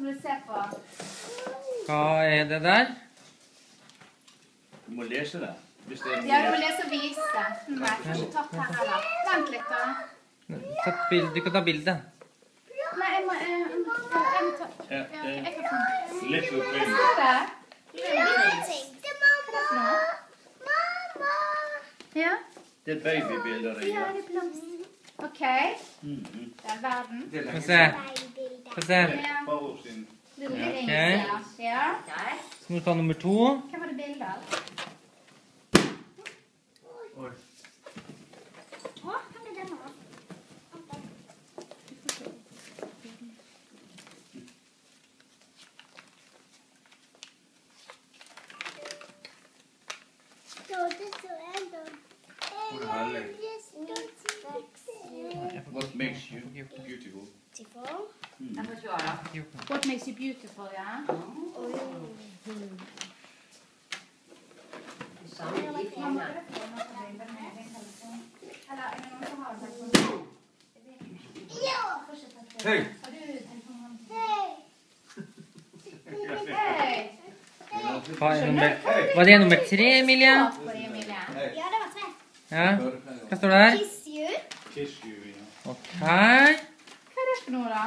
må du se på. Hva det der? Du må lese det. Ja, du må lese og vise. Nei, kanskje tatt her heller. Vent litt da. Du kan ta bildet. Nei, jeg må ta... Ja, jeg kan få den. Little Hva Prince. står det? Ja? Det babybilder det Ja, gjør. det er blomst. Ok. Det er verden. Få se. Få se. Ja. Faro sin. Lille ring, Ok. ja. Så må du ta nummer 2. Hva var det bildet av? Oi. What makes you beautiful? What makes you beautiful, ja? Hei! Var det nummer 3, Emilie? Ja, det var 3. Ja. Hva står det her? Kiss you, ja. Ok. Hva er det for noe da?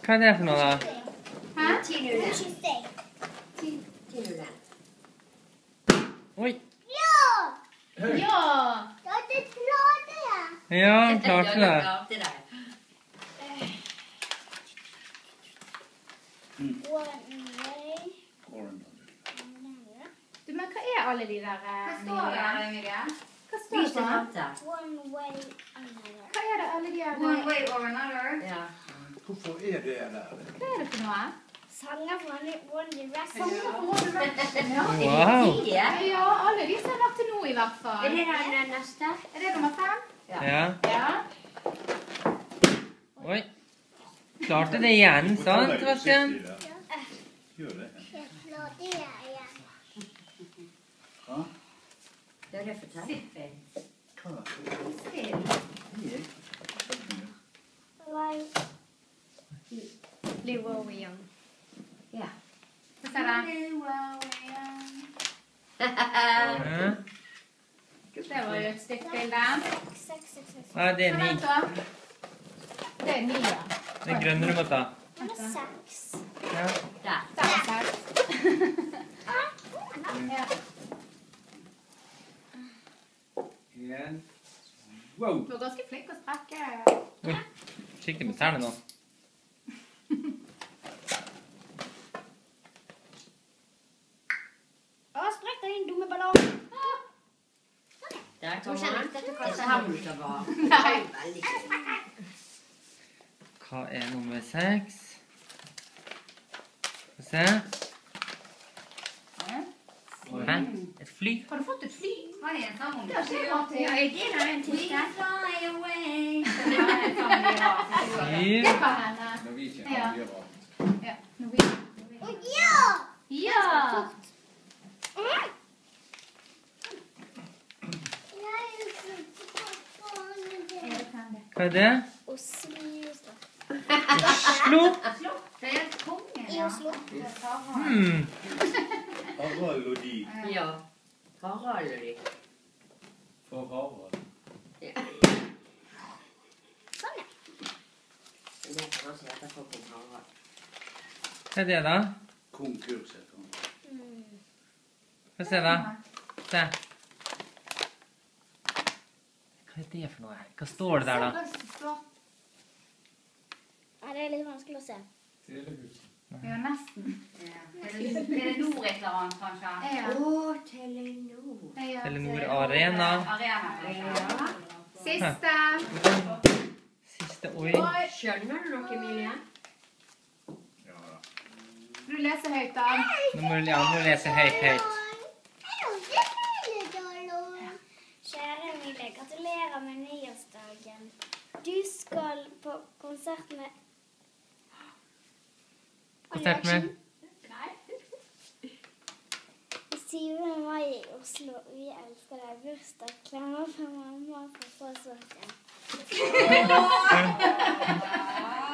Hva det for noe da? Hæ? Oi. Ja! Ja, han klarte det. Du, men hva er alle de der? Hva står det, Emilie? Hva står det på? Hva er det alle de der? One way or another. Hvorfor er det der? Hva er det for noe? Sanger for One Direction. Sanger for One Direction, ja. Wow. Ja, alle de som har vært til nå i hvert fall. Er det den neste? Er det nummer 5? Ja. Ja. Oi. Klarte det igjen, sant, Sebastian? Gjør det. Hva? Det er det fortalt. Hva? Livovian. Ja. Hva ser det? Ja. Det var jo et stygt bilde. Nei, det er 9. Vent da. Det er 9, ja. Det er grønne du må ta. Den er 6. Ja. Der. Der er 6. Ja. Wow! Du var ganske flink å strekke. Oi. Skikkelig med tærne nå. Sprekk din dumme ballong. Der Tror ikke kommer jeg den. dette Det kanskje er her du skal være. Nei. Veldig kult. Hva er nummer 6? Få se. Hæ? Et fly? Har du fått et fly? Hva er det sammen? Det har ikke jeg hatt til. Ja, er det der en til? We fly away. Det kan hende. Norwegian, Ja. det gjør bra. Ja. Norwegian. Ja! Ja! Hva er det? Oslo. Oslo? Det er kongen, I ja. Oslo. Harald og de. Ja. Harald og de. For Harald. Ja. Sånn, ja. Det er kanskje dette for kong Harald. Hva er det da? Konkurs heter han. Få se da. Se. Hva er det for noe? Hva står det der da? Ja, det er litt vanskelig å se. Ja, nesten. Er det nord et eller annet, kanskje? Ja. Telenor. Telenor Arena. Arena. Ja. Siste. Siste, oi. Oi. Skjønner du noe, Emilie? Ja da. Du leser høyt da. Nå må du lese høyt. Kjære Emilie, gratulerer med nyårsdagen. Du skal på konsert med Konsert med? 7. mai i Oslo. Vi elsker deg. Bursdag. Klemmer fra mamma og pappa og søsken.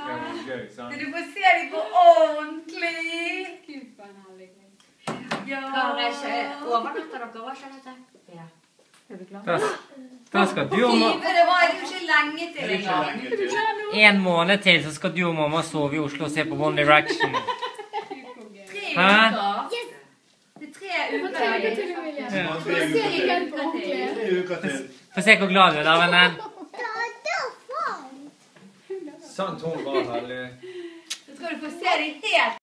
var gøy, sant? Du får se dem på ordentlig. Gud, for en herlighet. Ja. Overnatter dere også, dette? Ja. Er du klar? Da skal du og mamma... Det var jo ikke lenge til Det er ikke engang. lenge til. En måned til, så skal du og mamma sove i Oslo og se på One Direction. 3 Hæ? uker. Det er 3 uker. Lykke til, Emilie. Ja. Ja, 3 Se uker igjen til. på ordentlig. 3 uker til. Få se hvor glad du er da, vennen. Sant, hun var herlig. Så skal du få se dem helt